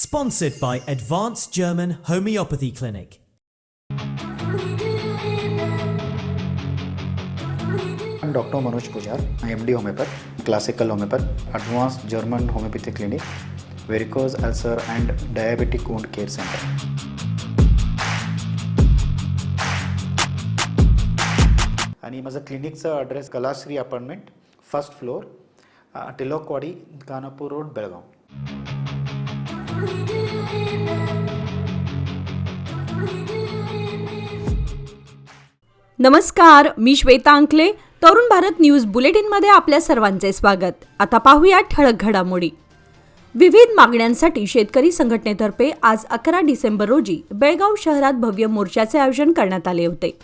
Sponsored by Advanced German Homeopathy Clinic. I'm Dr. Manoj Pujar. I am MD Homeopath, Classical Homeopath, Advanced German Homeopathy Clinic, Varicose Ulcer and Diabetic Wound Care Center. आणि माझं क्लिनिकचा address Kalashree apartment, first floor, Tilakwadi, Khanapur road, Belgaum. नमस्कार, मी श्वेता अंकले. Tarun Bharat news बुलेटिनमध्ये आपल्या सर्वांचे स्वागत. आता पाहूया ठळक घडामोडी. विविध मागण्यांसाठी शेतकरी संघटनेतर्फे आज 11 डिसेंबर रोजी बेळगाव शहरात भव्य मोर्चाचे आयोजन करण्यात आले होते.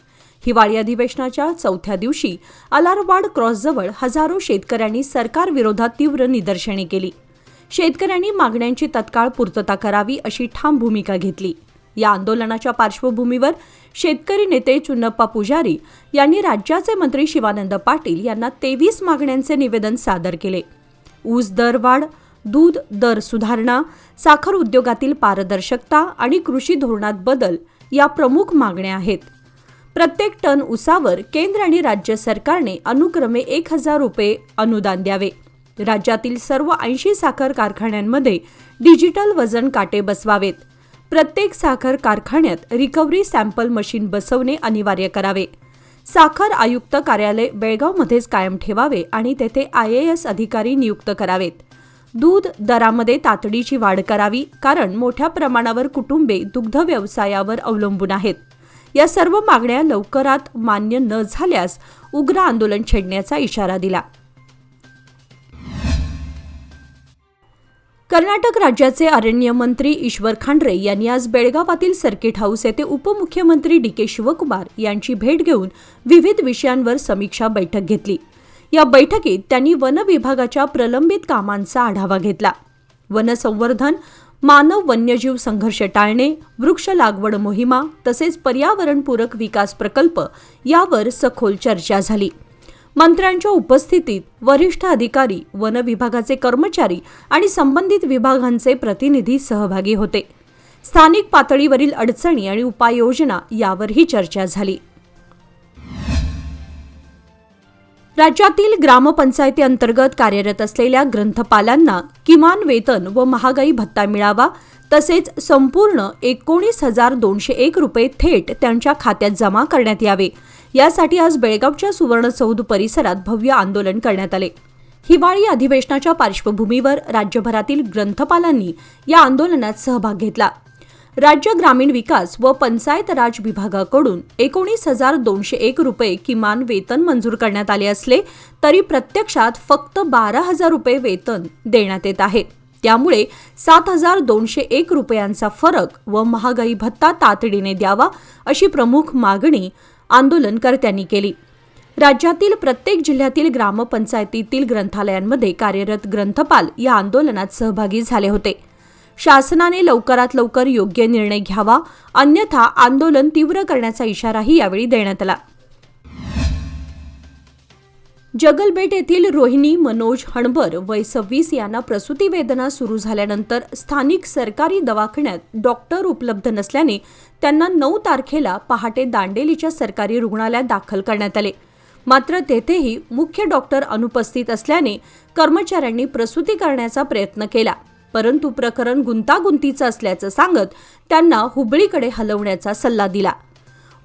हिवाळी अधिवेशनाच्या चौथ्या दिवशी अलारवाड क्रॉसजवळ हजारो शेतकऱ्यांनी सरकार विरोधात तीव्र निदर्शने केली. शेतकऱ्यांनी मागण्यांची तत्काळ पूर्तता करावी अशी ठाम भूमिका घेतली. या आंदोलनाच्या पार्श्वभूमीवर शेतकरी नेते चुन्नप्पा पुजारी यांनी राज्याचे मंत्री शिवानंद पाटील यांना 23 मागण्यांचे निवेदन सादर केले. ऊस दर वाढ, दूध दर सुधारणा, साखर उद्योगातील पारदर्शकता आणि कृषी धोरणात बदल या प्रमुख मागण्या आहेत. प्रत्येक टन ऊसावर केंद्र आणि राज्य सरकारने अनुक्रमे 1,000 रुपये अनुदान द्यावे. राज्यातील सर्व 80 साखर कारखान्यांमध्ये डिजिटल वजन काटे बसवावेत. प्रत्येक साखर कारखान्यात रिकव्हरी सॅम्पल मशीन बसवणे अनिवार्य करावे. साखर आयुक्त कार्यालय बेळगावमध्येच कायम ठेवावे आणि तेथे IAS अधिकारी नियुक्त करावेत. दूध दरामध्ये तातडीची वाढ करावी, कारण मोठ्या प्रमाणावर कुटुंबे दुग्ध व्यवसायावर अवलंबून आहेत. या सर्व मागण्या लवकरात मान्य न झाल्यास उग्र आंदोलन छेडण्याचा इशारा दिला. कर्नाटक राज्याचे अरण्य मंत्री ईश्वर खांड्रे यांनी आज बेळगावातील सर्किट हाऊस येथे उपमुख्यमंत्री DK शिवकुमार यांची भेट घेऊन विविध विषयांवर समीक्षा बैठक घेतली. या बैठकीत त्यांनी वन विभागाच्या प्रलंबित कामांचा आढावा घेतला. वनसंवर्धन, मानव वन्यजीव संघर्ष टाळणे, वृक्ष लागवड मोहिमा तसेच पर्यावरणपूरक विकास प्रकल्प यावर सखोल चर्चा झाली. मंत्र्यांच्या उपस्थितीत वरिष्ठ अधिकारी, वन विभागाचे कर्मचारी आणि संबंधित विभागांचे प्रतिनिधी सहभागी होते. स्थानिक पातळीवरील अडचणी आणि उपाययोजना यावरही चर्चा झाली. राज्यातील ग्रामपंचायती अंतर्गत कार्यरत असलेल्या ग्रंथपालांना किमान वेतन व महागाई भत्ता मिळावा, तसेच संपूर्ण 19,201 रुपये थेट त्यांच्या खात्यात जमा करण्यात यावे, यासाठी आज बेळगावच्या सुवर्णसौध परिसरात भव्य आंदोलन करण्यात आले. हिवाळी अधिवेशनाच्या पार्श्वभूमीवर राज्यभरातील ग्रंथपालांनी या आंदोलनात सहभाग घेतला. राज्य ग्रामीण विकास व पंचायत राज विभागाकडून 19,201 रुपये किमान वेतन मंजूर करण्यात आले असले तरी प्रत्यक्षात फक्त 12,000 रुपये वेतन देण्यात येत आहे. त्यामुळे 7,201 रुपयांचा फरक व महागाई भत्ता तातडीने द्यावा अशी प्रमुख मागणी आंदोलनकर्त्यांनी केली. राज्यातील प्रत्येक जिल्ह्यातील ग्रामपंचायतीतील ग्रंथालयांमध्ये कार्यरत ग्रंथपाल या आंदोलनात सहभागी झाले होते. शासनाने लवकरात लवकर योग्य निर्णय घ्यावा, अन्यथा आंदोलन तीव्र करण्याचा इशाराही यावेळी देण्यात आला. जगलबेट येथील रोहिणी मनोज हणबर वय 26 यांना प्रसूती वेदना सुरू झाल्यानंतर स्थानिक सरकारी दवाखान्यात डॉक्टर उपलब्ध नसल्याने त्यांना 9 तारखेला पहाटे दांडेलीच्या सरकारी रुग्णालयात दाखल करण्यात आले. मात्र तेथेही मुख्य डॉक्टर अनुपस्थित असल्याने कर्मचाऱ्यांनी प्रसूती करण्याचा प्रयत्न केला, परंतु प्रकरण गुंतागुंतीचं असल्याचं सांगत त्यांना हुबळीकडे हलवण्याचा सल्ला दिला.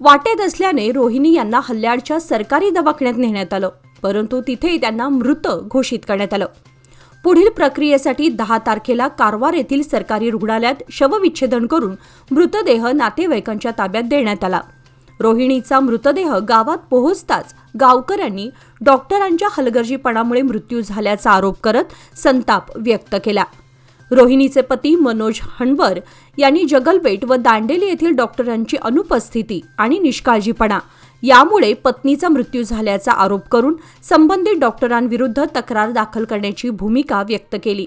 वाटेत असल्याने रोहिणी यांना हल्याडच्या सरकारी दवाखान्यात नेण्यात आलं, परंतु तिथे त्यांना मृत घोषित करण्यात आलं. पुढील प्रक्रियेसाठी 10 तारखेला कारवार येथील सरकारी रुग्णालयात शवविच्छेदन करून मृतदेह नातेवाईकांच्या ताब्यात देण्यात आला. रोहिणीचा मृतदेह गावात पोहोचताच गावकऱ्यांनी डॉक्टरांच्या हलगर्जीपणामुळे मृत्यू झाल्याचा आरोप करत संताप व्यक्त केला. रोहिणीचे पती मनोज हणबर यांनी जगलबेट व दांडेली येथील डॉक्टरांची अनुपस्थिती आणि निष्काळजीपणा यामुळे पत्नीचा मृत्यू झाल्याचा आरोप करून संबंधित डॉक्टरांविरुद्ध तक्रार दाखल करण्याची भूमिका व्यक्त केली.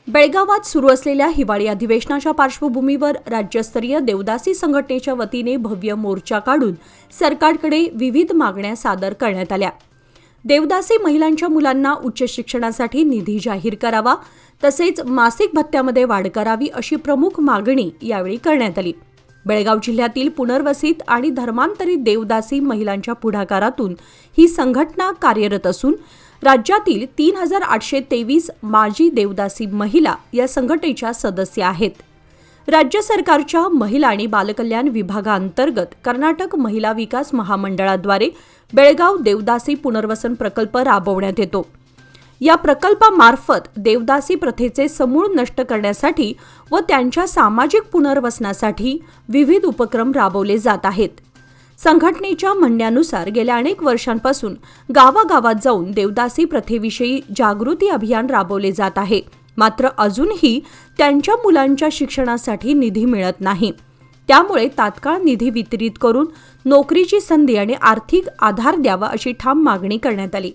बेळगावात सुरू असलेल्या हिवाळी अधिवेशनाच्या पार्श्वभूमीवर राज्यस्तरीय देवदासी संघटनेच्या वतीने भव्य मोर्चा काढून सरकारकडे विविध मागण्या सादर करण्यात आल्या. देवदासी महिलांच्या मुलांना उच्च शिक्षणासाठी निधी जाहीर करावा, तसेच मासिक भत्त्यामध्ये वाढ करावी अशी प्रमुख मागणी यावेळी करण्यात आली. बेळगाव जिल्ह्यातील पुनर्वसित आणि धर्मांतरित देवदासी महिलांच्या पुढाकारातून ही संघटना कार्यरत असून राज्यातील 3,823 माजी देवदासी महिला या संघटनेच्या सदस्य आहेत. राज्य सरकारच्या महिला आणि बालकल्याण विभागांतर्गत कर्नाटक महिला विकास महामंडळाद्वारे बेळगाव देवदासी पुनर्वसन प्रकल्प राबवण्यात येतो. या प्रकल्पामार्फत देवदासी प्रथेचे समूळ नष्ट करण्यासाठी व त्यांच्या सामाजिक पुनर्वसनासाठी विविध उपक्रम राबवले जात आहेत. संघटनेच्या म्हणण्यानुसार गेल्या अनेक वर्षांपासून गावागावात जाऊन देवदासी प्रथेविषयी जागृती अभियान राबवले जात आहे. मात्र अजूनही त्यांच्या मुलांच्या शिक्षणासाठी निधी मिळत नाही. त्यामुळे तात्काळ निधी वितरित करून नोकरीची संधी आणि आर्थिक आधार द्यावा अशी ठाम मागणी करण्यात आली.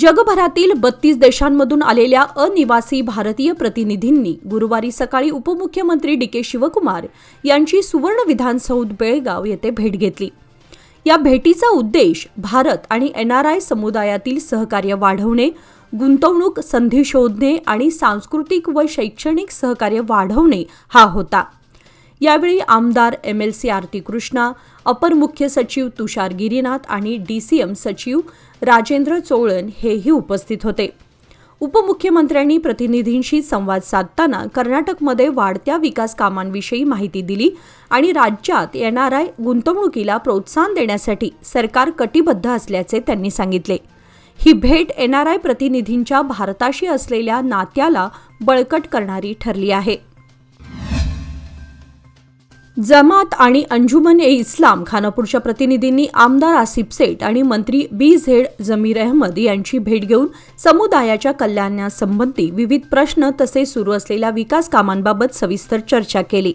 जगभरातील 32 देशांमधून आलेल्या अनिवासी भारतीय प्रतिनिधींनी गुरुवारी सकाळी उपमुख्यमंत्री डी.के. शिवकुमार यांची सुवर्ण विधानसौध बेळगाव येथे भेट घेतली. या भेटीचा उद्देश भारत आणि NRI समुदायातील सहकार्य वाढवणे, गुंतवणूक संधी शोधणे आणि सांस्कृतिक व शैक्षणिक सहकार्य वाढवणे हा होता. यावेळी आमदार MLC आरती कृष्णा, अपर मुख्य सचिव तुषार गिरीनाथ आणि DCM सचिव राजेंद्र चोळन हेही उपस्थित होते. उपमुख्यमंत्र्यांनी प्रतिनिधींशी संवाद साधताना कर्नाटकमध्ये वाढत्या विकास कामांविषयी माहिती दिली आणि राज्यात NRI गुंतवणुकीला प्रोत्साहन देण्यासाठी सरकार कटिबद्ध असल्याचे त्यांनी सांगितले. ही भेट NRI प्रतिनिधींच्या भारताशी असलेल्या नात्याला बळकट करणारी ठरली आहे. जमात आणि अंजुमन-ए-इस्लाम खानापूरच्या प्रतिनिधींनी आमदार आसिफ सेठ आणि मंत्री BZ जमीर अहमद यांची भेट घेऊन समुदायाच्या कल्याणासंबंधी विविध प्रश्न तसेच सुरू असलेल्या विकास कामांबाबत सविस्तर चर्चा केली.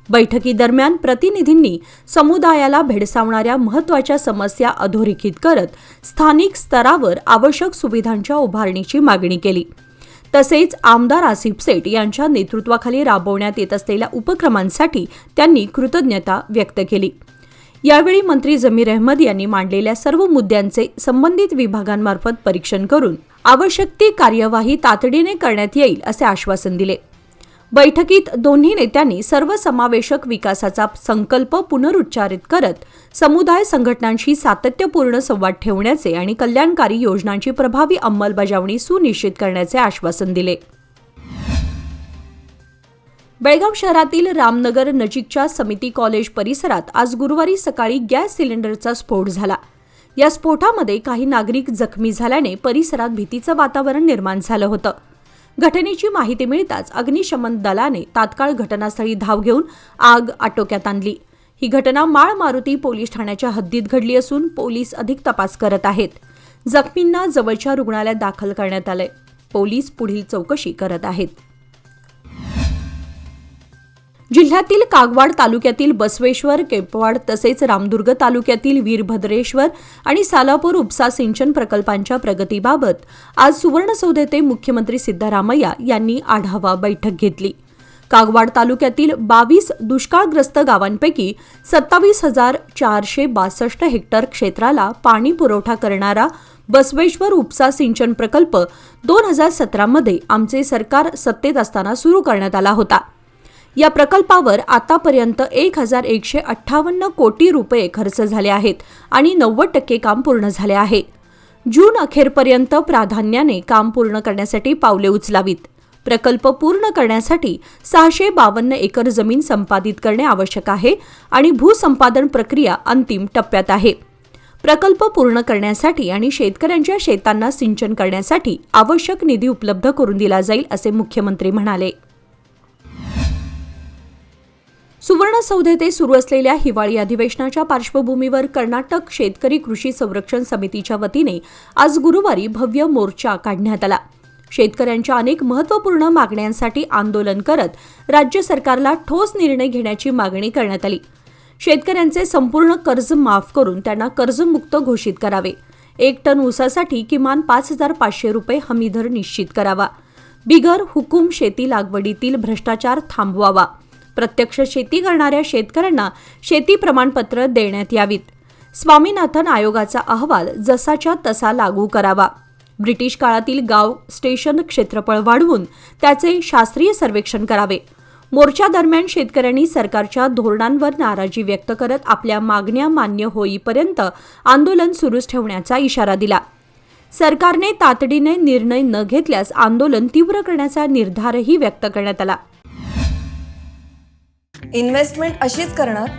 बैठकीदरम्यान प्रतिनिधींनी समुदायाला भेडसावणाऱ्या महत्त्वाच्या समस्या अधोरेखित करत स्थानिक स्तरावर आवश्यक सुविधांच्या उभारणीची मागणी केली. तसेच आमदार आसिफ सेठ यांच्या नेतृत्वाखाली राबवण्यात येत असलेल्या उपक्रमांसाठी त्यांनी कृतज्ञता व्यक्त केली. यावेळी मंत्री जमीर अहमद यांनी मांडलेल्या सर्व मुद्द्यांचे संबंधित विभागांमार्फत परीक्षण करून आवश्यक ती कार्यवाही तातडीने करण्यात येईल असे आश्वासन दिले. बैठकीत दोन्ही नेत्यांनी सर्वसमावेशक विकासाचा संकल्प पुनरुच्चारित करत समुदाय संघटनांशी सातत्यपूर्ण संवाद ठेवण्याचे आणि कल्याणकारी योजनांची प्रभावी अंमलबजावणी सुनिश्चित करण्याचे आश्वासन दिले. बेळगाव शहरातील रामनगर नजीकच्या समिती कॉलेज परिसरात आज गुरुवारी सकाळी गॅस सिलेंडरचा स्फोट झाला. या स्फोटामध्ये काही नागरिक जखमी झाल्याने परिसरात भीतीचं वातावरण निर्माण झालं होतं. घटनेची माहिती मिळताच अग्निशमन दलाने तात्काळ घटनास्थळी धाव घेऊन आग आटोक्यात आणली. ही घटना माळ मारुती पोलीस ठाण्याच्या हद्दीत घडली असून पोलीस अधिक तपास करत आहेत. जखमींना जवळच्या रुग्णालयात दाखल करण्यात आले. पोलीस पुढील चौकशी करत आहेत. जिल्ह्यातील कागवाड तालुक्यातील बसवेश्वर, केपवाड तसेच रामदुर्ग तालुक्यातील वीरभद्रेश्वर आणि सालापूर उपसा सिंचन प्रकल्पांच्या प्रगतीबाबत आज सुवर्णसौध येथे मुख्यमंत्री सिद्धरामय्या यांनी आढावा बैठक घेतली. कागवाड तालुक्यातील 22 दुष्काळग्रस्त गावांपैकी 27,462 हेक्टर क्षेत्राला पाणी पुरवठा करणारा बसवेश्वर उपसा सिंचन प्रकल्प 2017 मध्ये आमचे सरकार सत्तेत असताना सुरू करण्यात आला होता. या प्रकल्पावर आतापर्यंत 1,158 कोटी रुपये खर्च झाले आहेत आणि 90% काम पूर्ण झाले आहे. जून अखेरपर्यंत प्राधान्याने काम पूर्ण करण्यासाठी पावले उचलावीत. प्रकल्प पूर्ण करण्यासाठी 652 एकर जमीन संपादित करणे आवश्यक आहे आणि भूसंपादन प्रक्रिया अंतिम टप्प्यात आहे. प्रकल्प पूर्ण करण्यासाठी आणि शेतकऱ्यांच्या शेतांना सिंचन करण्यासाठी आवश्यक निधी उपलब्ध करून दिला जाईल असे मुख्यमंत्री म्हणाले. सुवर्णसौध येथे सुरू असलेल्या हिवाळी अधिवेशनाच्या पार्श्वभूमीवर कर्नाटक शेतकरी कृषी संरक्षण समितीच्या वतीने आज गुरुवारी भव्य मोर्चा काढण्यात आला. शेतकऱ्यांच्या अनेक महत्त्वपूर्ण मागण्यांसाठी आंदोलन करत राज्य सरकारला ठोस निर्णय घेण्याची मागणी करण्यात आली. शेतकऱ्यांचे संपूर्ण कर्ज माफ करून त्यांना कर्जमुक्त घोषित करावे. 1 टन ऊसासाठी किमान 5,500 रुपये हमीदर निश्चित करावा. बिगर हुकूम शेती लागवडीतील भ्रष्टाचार थांबवावा. प्रत्यक्ष शेती करणाऱ्या शेतकऱ्यांना शेती प्रमाणपत्र देण्यात यावीत. स्वामीनाथन आयोगाचा अहवाल जसाच्या तसा लागू करावा, ब्रिटिश काळातील गाव स्टेशन क्षेत्रफळ वाढवून त्याचे शास्त्रीय सर्वेक्षण करावे, मोर्चा दरम्यान शेतकऱ्यांनी सरकारच्या धोरणांवर नाराजी व्यक्त करत आपल्या मागण्या मान्य होईपर्यंत आंदोलन सुरूच ठेवण्याचा इशारा दिला. सरकारने तातडीने निर्णय न घेतल्यास आंदोलन तीव्र करण्याचा निर्धारही व्यक्त करण्यात आला. इन्व्हेस्टमेंट अशीच करणार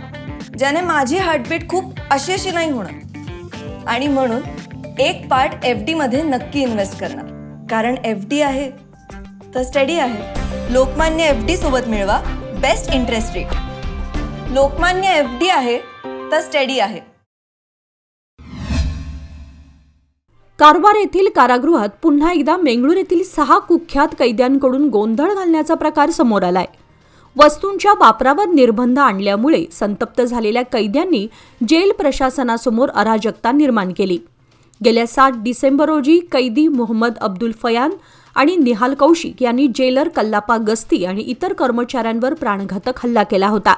ज्याने माझी हार्टबीट खूप अशी नाही होणार आणि म्हणून एक पार्ट FD मध्ये नक्की इन्व्हेस्ट करणार, कारण FD आहे तर स्टडी आहे. लोकमान्य FD सोबत मिळवा best interest rate. Lokmanya FD आहे तर स्टडी आहे. कारवार येथील कारागृहात पुन्हा एकदा मेंगळूर येथील 6 कुख्यात कैद्यांकडून गोंधळ घालण्याचा प्रकार समोर आलाय. वस्तूंच्या वापरावर निर्बंध आणल्यामुळे संतप्त झालेल्या कैद्यांनी जेल प्रशासनासमोर अराजकता निर्माण केली. गेल्या 7 डिसेंबर रोजी कैदी मोहम्मद अब्दुल फयान आणि निहाल कौशिक यांनी जेलर कल्लापा गस्ती आणि इतर कर्मचाऱ्यांवर प्राणघातक हल्ला केला होता.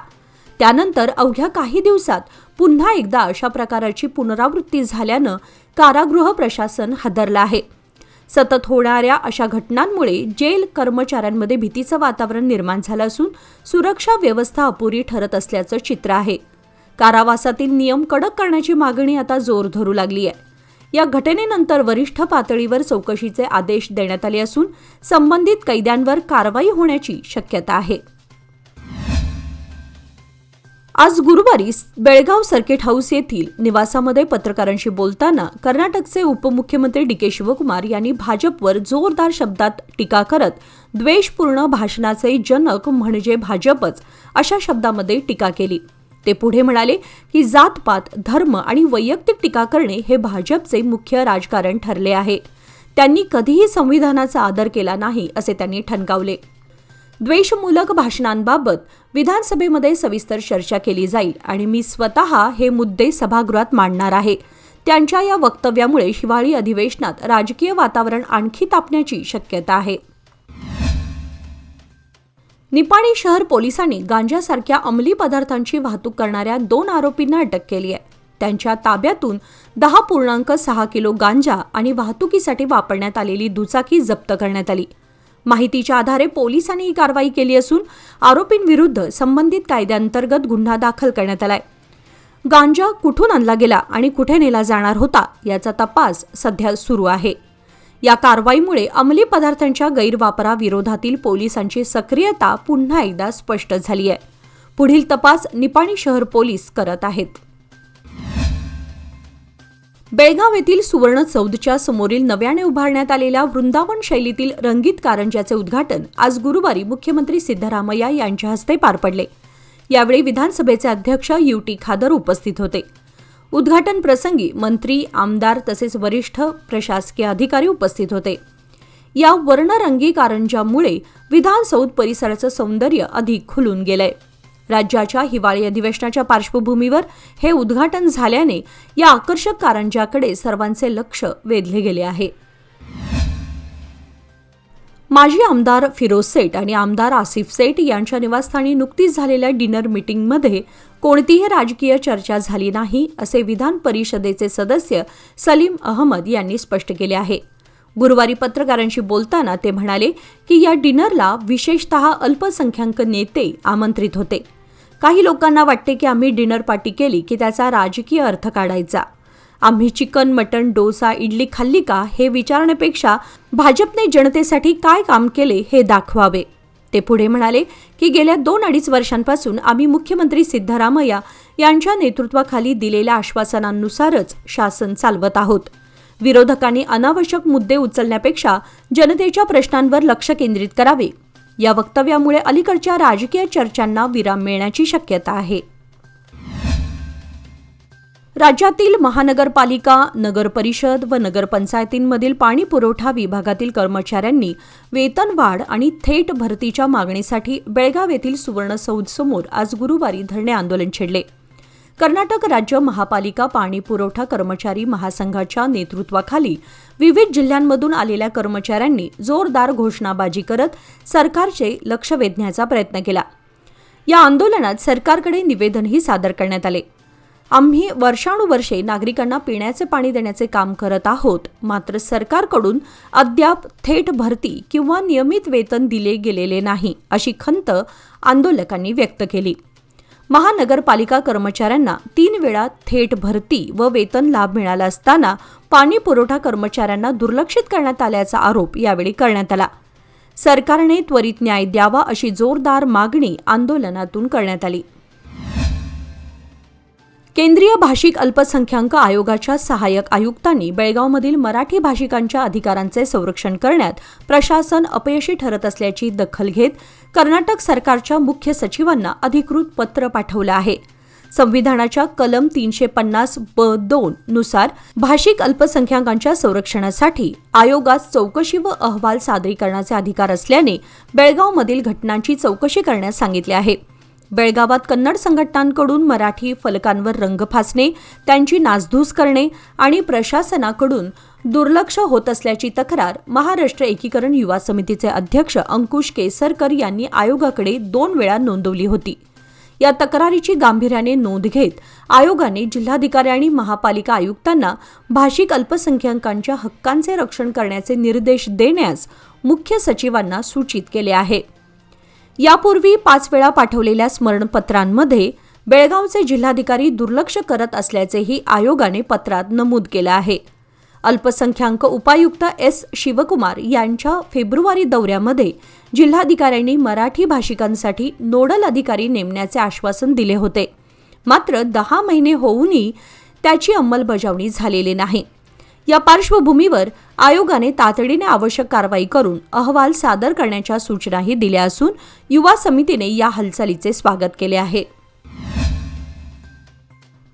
त्यानंतर अवघ्या काही दिवसात पुन्हा एकदा अशा प्रकाराची पुनरावृत्ती झाल्यानं कारागृह प्रशासन हादरलं आहे. सतत होणाऱ्या अशा घटनांमुळे जेल कर्मचाऱ्यांमध्ये भीतीचं वातावरण निर्माण झालं असून सुरक्षा व्यवस्था अपुरी ठरत असल्याचं चित्र आहे. कारावासातील नियम कडक करण्याची मागणी आता जोर धरू लागली आहे. या घटनेनंतर वरिष्ठ पातळीवर चौकशीचे आदेश देण्यात आले असून संबंधित कैद्यांवर कारवाई होण्याची शक्यता आहे. आज गुरुवारी बेळगाव सर्किट हाऊस येथील निवासामध्ये पत्रकारांशी बोलताना कर्नाटकचे उपमुख्यमंत्री DK शिवकुमार यांनी भाजपवर जोरदार शब्दात टीका करत द्वेषपूर्ण भाषणाचे जनक म्हणजे भाजपच अशा शब्दामध्ये टीका केली. ते पुढे म्हणाले की जातपात, धर्म आणि वैयक्तिक टीका करणे हे भाजपचे मुख्य राजकारण ठरले आहे. त्यांनी कधीही संविधानाचा आदर केला नाही असे त्यांनी ठणकावले. द्वेषमूलक भाषणांबाबत विधानसभेमध्ये सविस्तर चर्चा केली जाईल आणि मी स्वतः हे मुद्दे सभागृहात मांडणार आहे. त्यांच्या या वक्तव्यामुळे हिवाळी अधिवेशनात राजकीय वातावरण आणखी तापण्याची शक्यता आहे. निपाणी शहर पोलिसांनी गांजासारख्या अंमली पदार्थांची वाहतूक करणाऱ्या 2 आरोपींना अटक केली आहे. त्यांच्या ताब्यातून 10.6 किलो गांजा आणि वाहतुकीसाठी वापरण्यात आलेली दुचाकी जप्त करण्यात आली. माहितीच्या आधारे पोलिसांनी ही कारवाई केली असून आरोपींविरुद्ध संबंधित कायद्यांतर्गत गुन्हा दाखल करण्यात आलाय. गांजा कुठून आणला गेला आणि कुठे नेला जाणार होता याचा तपास सध्या सुरू आहे. या कारवाईमुळे अंमली पदार्थांच्या गैरवापराविरोधातील पोलिसांची सक्रियता पुन्हा एकदा स्पष्ट झाली आहे. पुढील तपास निपाणी शहर पोलीस करत आहेत. बेळगाव येथील सुवर्ण चौदच्या समोरील नव्याने उभारण्यात आलेल्या वृंदावन शैलीतील रंगीत कारंज्याचे उद्घाटन आज गुरुवारी मुख्यमंत्री सिद्धरामय्या यांच्या हस्ते पार पडले. यावेळी विधानसभेचे अध्यक्ष UT खादर उपस्थित होते. उद्घाटन प्रसंगी मंत्री, आमदार तसेच वरिष्ठ प्रशासकीय अधिकारी उपस्थित होते. या वर्णरंगी कारंज्यामुळे विधानसौध परिसराचं सौंदर्य अधिक खुलून गेलंय. राज्याच्या हिवाळी अधिवेशनाच्या पार्श्वभूमीवर हे उद्घाटन झाल्याने या आकर्षक कारंज्याकडे सर्वांचे लक्ष वेधले गेले आहे. माजी आमदार फिरोज सेठ आणि आमदार आसिफ सेठ यांच्या निवासस्थानी नुकतीच झालेल्या डिनर मीटिंगमध्ये कोणतीही राजकीय चर्चा झाली नाही असे विधान परिषदेचे सदस्य सलीम अहमद यांनी स्पष्ट केले आहे. गुरुवारी पत्रकारांशी बोलताना ते म्हणाले की या डिनरला विशेषतः अल्पसंख्याक नेते आमंत्रित होते. काही लोकांना वाटते की आम्ही डिनर पार्टी केली की त्याचा राजकीय अर्थ काढायचा. आम्ही चिकन, मटण, डोसा, इडली खाल्ली का हे विचारण्यापेक्षा भाजपने जनतेसाठी काय काम केले हे दाखवावे. ते पुढे म्हणाले की गेल्या 2-2.5 वर्षांपासून आम्ही मुख्यमंत्री सिद्धरामय्या यांच्या नेतृत्वाखाली दिलेल्या आश्वासनांनुसारच शासन चालवत आहोत. विरोधकांनी अनावश्यक मुद्दे उचलण्यापेक्षा जनतेच्या प्रश्नांवर लक्ष केंद्रित करावे. या वक्तव्यामुळे अलीकडच्या राजकीय चर्चांना विराम मिळण्याची शक्यता आहे. राज्यातील महानगरपालिका, नगरपरिषद व नगरपंचायतींमधील पाणी पुरवठा विभागातील कर्मचाऱ्यांनी वेतनवाढ आणि थेट भरतीच्या मागणीसाठी बेळगाव येथील सुवर्णसौधसमोर आज गुरुवारी धरणे आंदोलन छेडले. कर्नाटक राज्य महापालिका पाणी पुरवठा कर्मचारी महासंघाच्या नेतृत्वाखाली विविध जिल्ह्यांमधून आलेल्या कर्मचाऱ्यांनी जोरदार घोषणाबाजी करत सरकारचे लक्ष वेधण्याचा प्रयत्न केला. या आंदोलनात सरकारकडे निवेदनही सादर करण्यात आले. आम्ही वर्षानुवर्षे नागरिकांना पिण्याचे पाणी देण्याचे काम करत आहोत, मात्र सरकारकडून अद्याप थेट भरती किंवा नियमित वेतन दिले गेलेले नाही, अशी खंत आंदोलकांनी व्यक्त केली. महानगरपालिका कर्मचाऱ्यांना 3 वेळा थेट भरती व वेतन लाभ मिळाला असताना पाणी पुरवठा कर्मचाऱ्यांना दुर्लक्षित करण्यात आल्याचा आरोप यावेळी करण्यात आला. सरकारने त्वरित न्याय द्यावा अशी जोरदार मागणी आंदोलनातून करण्यात आली. केंद्रीय भाषिक अल्पसंख्याक आयोगाच्या सहाय्यक आयुक्तांनी बेळगावमधील मराठी भाषिकांच्या अधिकारांचे संरक्षण करण्यात प्रशासन अपयशी ठरत असल्याची दखल घेत कर्नाटक सरकारच्या मुख्य सचिवांना अधिकृत पत्र पाठवलं आहे. संविधानाच्या कलम 350(ब)(2) नुसार भाषिक अल्पसंख्याकांच्या संरक्षणासाठी आयोगास चौकशी व अहवाल सादरीकरणाचे अधिकार असल्याने बेळगावमधील घटनांची चौकशी करण्यास सांगितले आहे. बेळगावात कन्नड संघटनांकडून मराठी फलकांवर रंग फासणे, त्यांची नासधूस करणे आणि प्रशासनाकडून दुर्लक्ष होत असल्याची तक्रार महाराष्ट्र एकीकरण युवा समितीचे अध्यक्ष अंकुश केसरकर यांनी आयोगाकडे 2 वेळा नोंदवली होती. या तक्रारीची गांभीर्याने नोंद घेत आयोगाने जिल्हाधिकारी आणि महापालिका आयुक्तांना भाषिक अल्पसंख्याकांच्या हक्कांचे रक्षण करण्याचे निर्देश देण्यास मुख्य सचिवांना सूचित केले आहे. यापूर्वी 5 वेळा पाठवलेल्या स्मरणपत्रांमध्ये बेळगावचे जिल्हाधिकारी दुर्लक्ष करत असल्याचेही आयोगाने पत्रात नमूद केले आहे. अल्पसंख्याक उपायुक्त एस. शिवकुमार यांच्या फेब्रुवारी दौऱ्यामध्ये जिल्हाधिकाऱ्यांनी मराठी भाषिकांसाठी नोडल अधिकारी नेमण्याचे आश्वासन दिले होते, मात्र 10 महिने होऊनही त्याची अंमलबजावणी झालेली नाही. या पार्श्वभूमीवर आयोगाने तातडीने आवश्यक कारवाई करून अहवाल सादर करण्याच्या सूचनाही दिल्या असून युवा समितीने या हालचालीचे स्वागत केले आहे.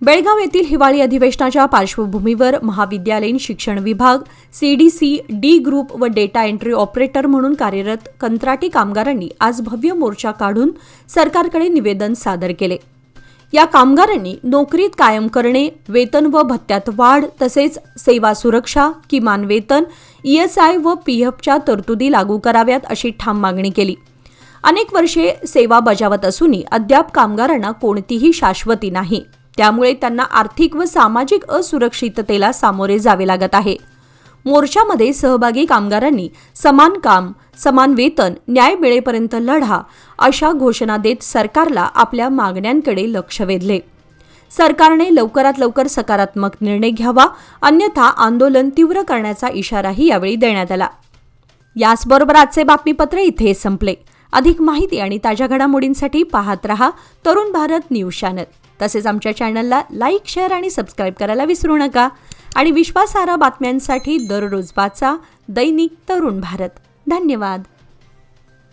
बेळगाव येथील हिवाळी अधिवेशनाच्या पार्श्वभूमीवर महाविद्यालयीन शिक्षण विभाग, सीडीसी, डी ग्रुप व डेटा एंट्री ऑपरेटर म्हणून कार्यरत कंत्राटी कामगारांनी आज भव्य मोर्चा काढून सरकारकडे निवेदन सादर केले. या कामगारांनी नोकरीत कायम करणे, वेतन व भत्त्यात वाढ तसेच सेवा सुरक्षा, किमान वेतन, ईएसआय व पीएफच्या तरतुदी लागू कराव्यात अशी ठाम मागणी केली. अनेक वर्षे सेवा बजावत असूनही अद्याप कामगारांना कोणतीही शाश्वती नाही. त्यामुळे त्यांना आर्थिक व सामाजिक असुरक्षिततेला सामोरे जावे लागत आहे. मोर्चामध्ये सहभागी कामगारांनी समान काम, समान वेतन, न्याय मिळेपर्यंत लढा अशा घोषणा देत सरकारला आपल्या मागण्यांकडे लक्ष वेधले. सरकारने लवकरात लवकर सकारात्मक निर्णय घ्यावा, अन्यथा आंदोलन तीव्र करण्याचा इशाराही यावेळी देण्यात आला. याचबरोबर आजचे बातमीपत्र इथे संपले. अधिक माहिती आणि ताज्या घडामोडींसाठी पाहत रहा तरुण भारत न्यूज चॅनल. तसेच आमच्या चॅनलला लाईक, शेअर आणि सबस्क्राईब करायला विसरू नका. आणि विश्वासार्ह बातम्यांसाठी दररोज वाचा दैनिक तरुण भारत. धन्यवाद.